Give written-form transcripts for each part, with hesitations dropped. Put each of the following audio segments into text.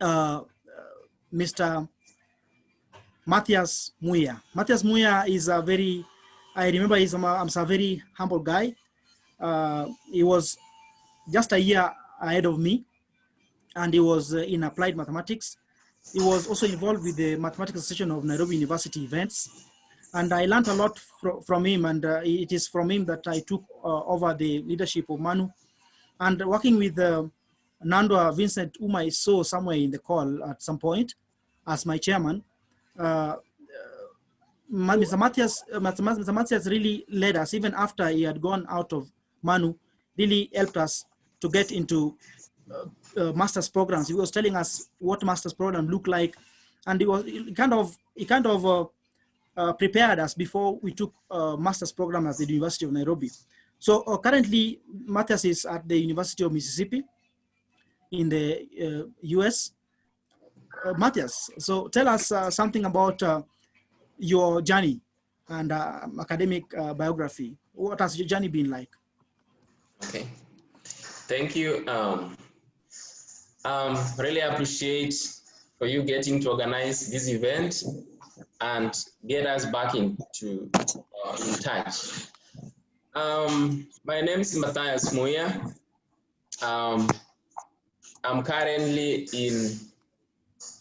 uh, Mr. Mathias Muia. Mathias Muia is a very, I remember he's a very humble guy. He was just a year ahead of me, and he was in applied mathematics. He was also involved with the mathematics section of Nairobi University events. And I learned a lot from him, and it is from him that I took over the leadership of MANU. And working with Nandwa Vincent, whom I saw somewhere in the call at some point as my chairman, Mr. Mathias really led us, even after he had gone out of MANU, really helped us to get into master's programs. He was telling us what master's program looked like, and he kind of prepared us before we took master's program at the University of Nairobi. So currently, Mathias is at the University of Mississippi in the US. Mathias, so tell us something about your journey and academic biography. What has your journey been like? Okay, thank you. Really appreciate for you getting to organize this event and get us back into in touch. My name is Mathias Muia. I'm currently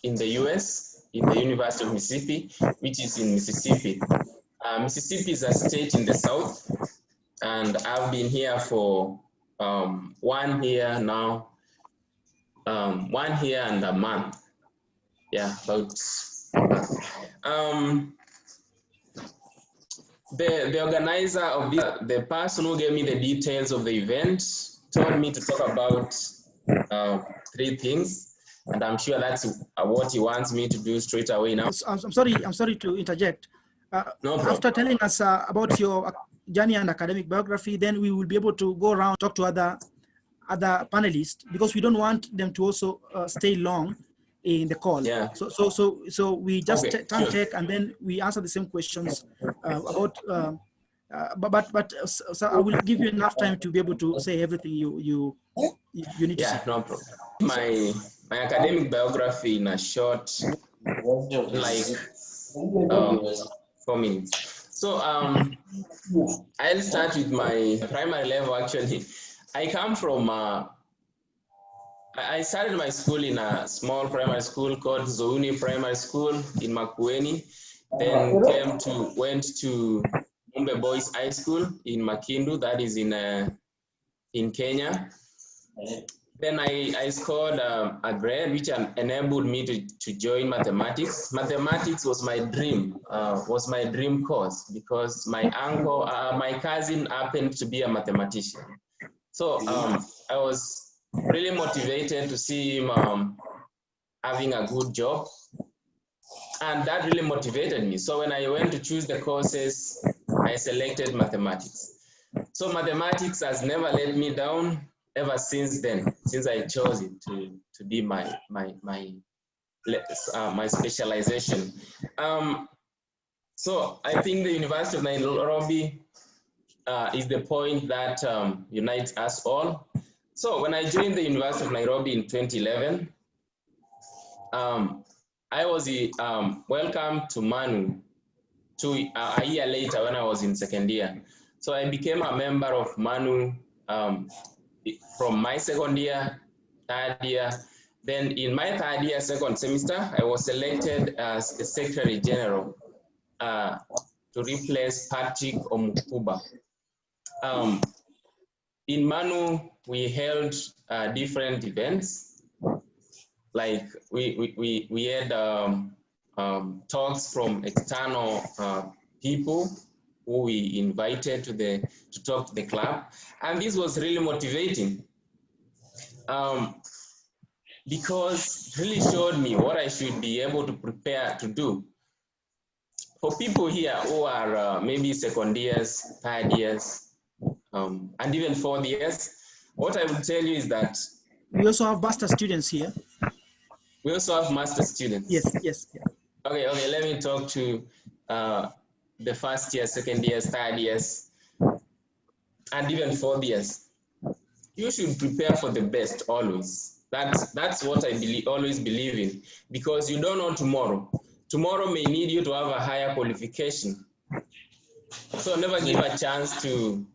in the US, in the University of Mississippi, which is in Mississippi. Mississippi is a state in the South, and I've been here for 1 year now, 1 year and a month. Yeah, about. The organizer of the person who gave me the details of the event told me to talk about 3 things, and I'm sure that's what he wants me to do straight away now. I'm sorry to interject. No problem. After telling us about your journey and academic biography, then we will be able to go around, talk to other panelists, because we don't want them to also stay long in the call. Yeah. So we just Okay, take and then we answer the same questions about. So I will give you enough time to be able to say everything you need to say. Yeah, no problem. My academic biography in a short, like 4 minutes. So I'll start with my primary level. Actually, I come from. I started my school in a small primary school called Zouni Primary School in Makueni. Then went to Mumbe Boys High School in Makindu, that is in Kenya. Then I scored a grade which enabled me to join mathematics. Mathematics was my dream course, because my cousin happened to be a mathematician. So I was really motivated to see him having a good job, and that really motivated me. So when I went to choose the courses, I selected mathematics. So mathematics has never let me down ever since then, since I chose it to be my specialization. So I think the University of Nairobi is the point that unites us all. So when I joined the University of Nairobi in 2011, I was welcomed to MANU a year later when I was in second year. So I became a member of MANU from my second year, third year. Then in my third year, second semester, I was selected as the Secretary General to replace Patrick Omukuba. In MANU, we held different events. Like we had talks from external people who we invited to talk to the club, and this was really motivating because it really showed me what I should be able to prepare to do. For people here who are maybe second years, third years, and even 4th years, what I will tell you is that we also have master students here. We also have master students. Yes. Yeah. Okay. Let me talk to the first year, second years, third years, and even 4th years. You should prepare for the best always. That's what I always believe in, because you don't know tomorrow. Tomorrow may need you to have a higher qualification. So never give a chance to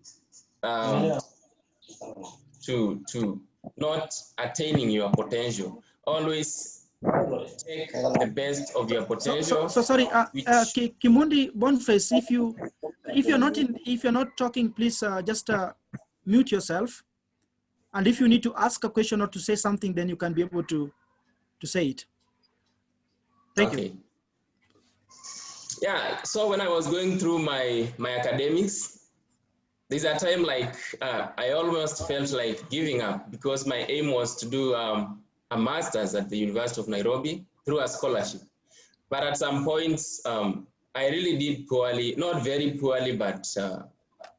not attaining your potential. Always take the best of your potential. So sorry, Kimundi Boniface, if you're not talking, please just mute yourself. And if you need to ask a question or to say something, then you can be able to say it. Thank you. Yeah, so when I was going through my academics, there's a time like I almost felt like giving up, because my aim was to do a master's at the University of Nairobi through a scholarship. But at some points, I really did poorly, not very poorly, but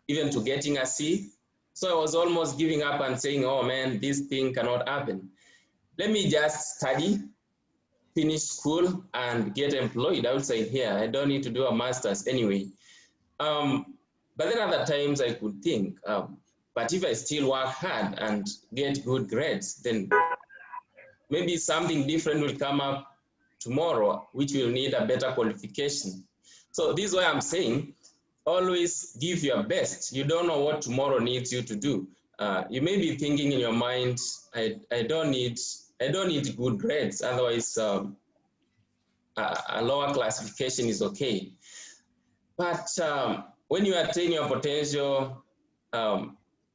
even to getting a C. So I was almost giving up and saying, oh man, this thing cannot happen. Let me just study, finish school, and get employed outside here. I don't need to do a master's anyway. But then other times I could think, but if I still work hard and get good grades, then maybe something different will come up tomorrow, which will need a better qualification. So this is why I'm saying, always give your best. You don't know what tomorrow needs you to do. You may be thinking in your mind, I don't need good grades, otherwise a lower classification is okay. But when you attain your potential, God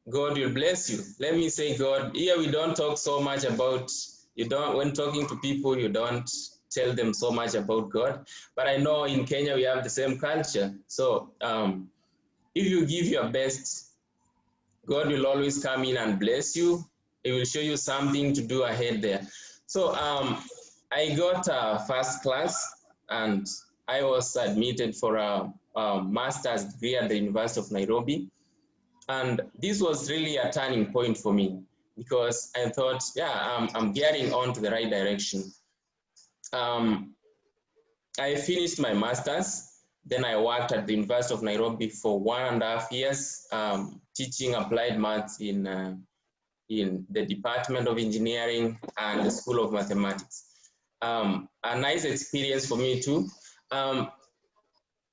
will bless you. Let me say God, here we don't talk so much about, when talking to people, you don't tell them so much about God. But I know in Kenya, we have the same culture. So if you give your best, God will always come in and bless you. He will show you something to do ahead there. So I got a first class, and I was admitted for a master's degree at the University of Nairobi. And this was really a turning point for me, because I thought, yeah, I'm getting on to the right direction. I finished my master's. Then I worked at the University of Nairobi for 1.5 years, teaching applied maths in the Department of Engineering and the School of Mathematics. A nice experience for me too.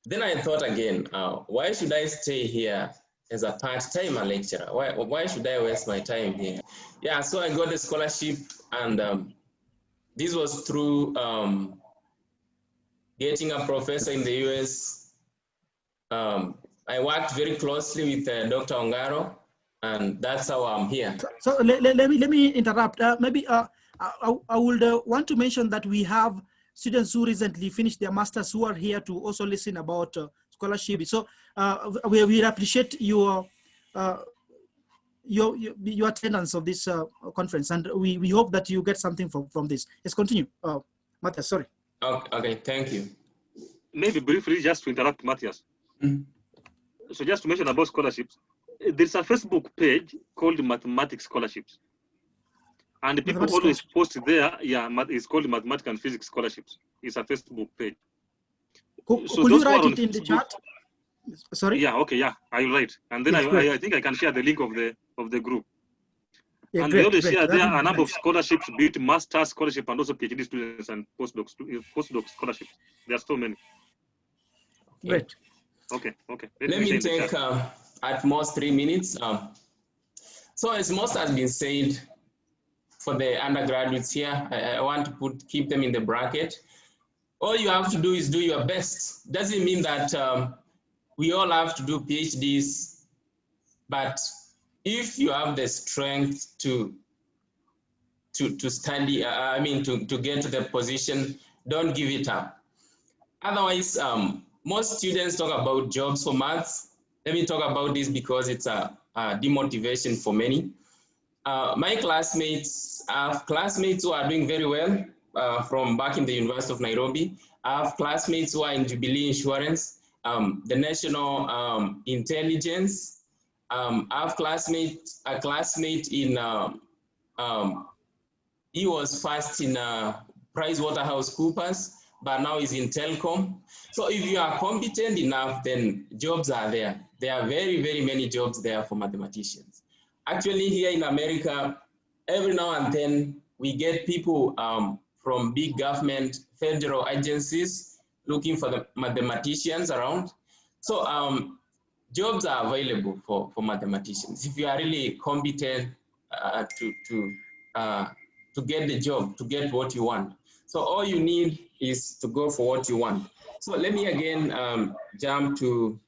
Then I thought again, why should I stay here as a part-time lecturer? Why should I waste my time here? Yeah, so I got a scholarship, and this was through getting a professor in the US. I worked very closely with Dr. Ongaro, and that's how I'm here. So let me interrupt. Maybe I would want to mention that we have students who recently finished their masters who are here to also listen about scholarship. So we appreciate your attendance of this conference, and we hope that you get something from this. Let's continue. Mathias, sorry. Okay, thank you. Maybe briefly, just to interrupt Mathias. So just to mention about scholarships, there's a Facebook page called Mathematics Scholarships. And the people always post there, yeah, it's called Mathematics and Physics Scholarships. It's a Facebook page. Could you write it in the chat? Sorry? Yeah, okay, yeah, I'll write. And then yes, I think I can share the link of the group. Yeah, and they always share there a number of scholarships, be it master's scholarship and also PhD students and postdoc scholarships. There are so many. Great. Okay. Let me take at most 3 minutes. So as most has been said for the undergraduates here, I want to keep them in the bracket. All you have to do is do your best. Doesn't mean that we all have to do PhDs, but if you have the strength to study, to get to the position, don't give it up. Otherwise, most students talk about jobs for maths. Let me talk about this because it's a demotivation for many. My classmates, I have classmates who are doing very well from back in the University of Nairobi. I have classmates who are in Jubilee Insurance, the National Intelligence. I have a classmate in, he was first in PricewaterhouseCoopers, but now he's in telecom. So if you are competent enough, then jobs are there. There are very, very many jobs there for mathematicians. Actually, here in America, every now and then, we get people from big government, federal agencies looking for the mathematicians around. So jobs are available for mathematicians. If you are really competent to get the job, to get what you want. So all you need is to go for what you want. So let me again jump to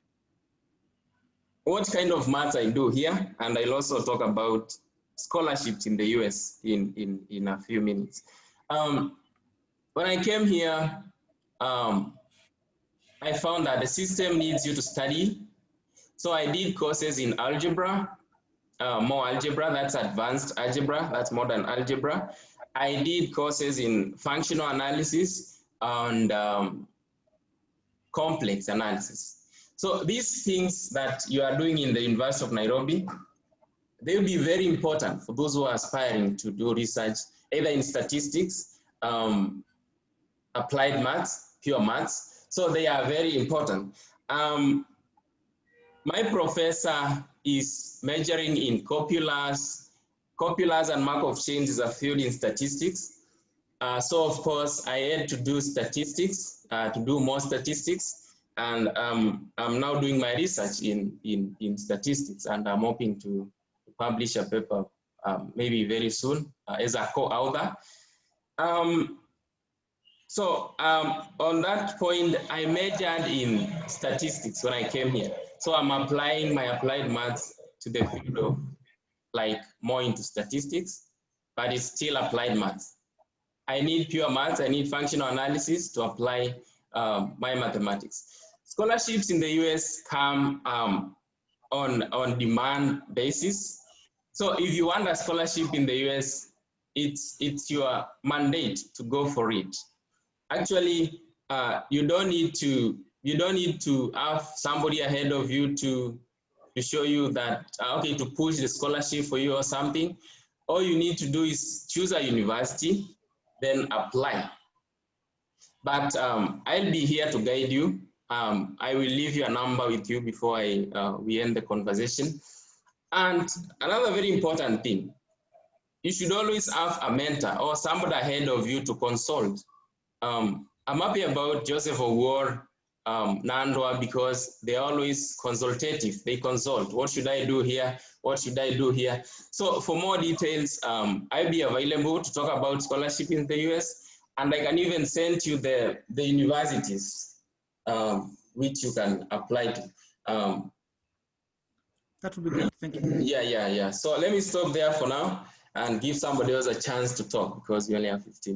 what kind of maths I do here, and I'll also talk about scholarships in the US in a few minutes. When I came here, I found that the system needs you to study. So I did courses in algebra, more algebra, that's advanced algebra, that's modern algebra. I did courses in functional analysis and complex analysis. So these things that you are doing in the University of Nairobi, they will be very important for those who are aspiring to do research, either in statistics, applied maths, pure maths. So they are very important. My professor is majoring in copulars. Copulars and Markov chains is a field in statistics. So of course, I had to do statistics, to do more statistics. And I'm now doing my research in statistics, and I'm hoping to publish a paper maybe very soon as a co-author. So on that point, I majored in statistics when I came here. So I'm applying my applied maths to the field of like more into statistics, but it's still applied maths. I need pure maths, I need functional analysis to apply my mathematics. Scholarships in the US come on demand basis. So if you want a scholarship in the US, it's your mandate to go for it. Actually, you don't need to have somebody ahead of you to show you that okay, to push the scholarship for you or something. All you need to do is choose a university, then apply. But I'll be here to guide you. I will leave your number with you before we end the conversation. And another very important thing, you should always have a mentor or somebody ahead of you to consult. I'm happy about Joseph Owuor, Nandwa, because they're always consultative. They consult. What should I do here? What should I do here? So for more details, I'll be available to talk about scholarship in the US, and I can even send you the universities which you can apply to. That would be great. Thank you. Yeah. So let me stop there for now and give somebody else a chance to talk because we only have 15 minutes.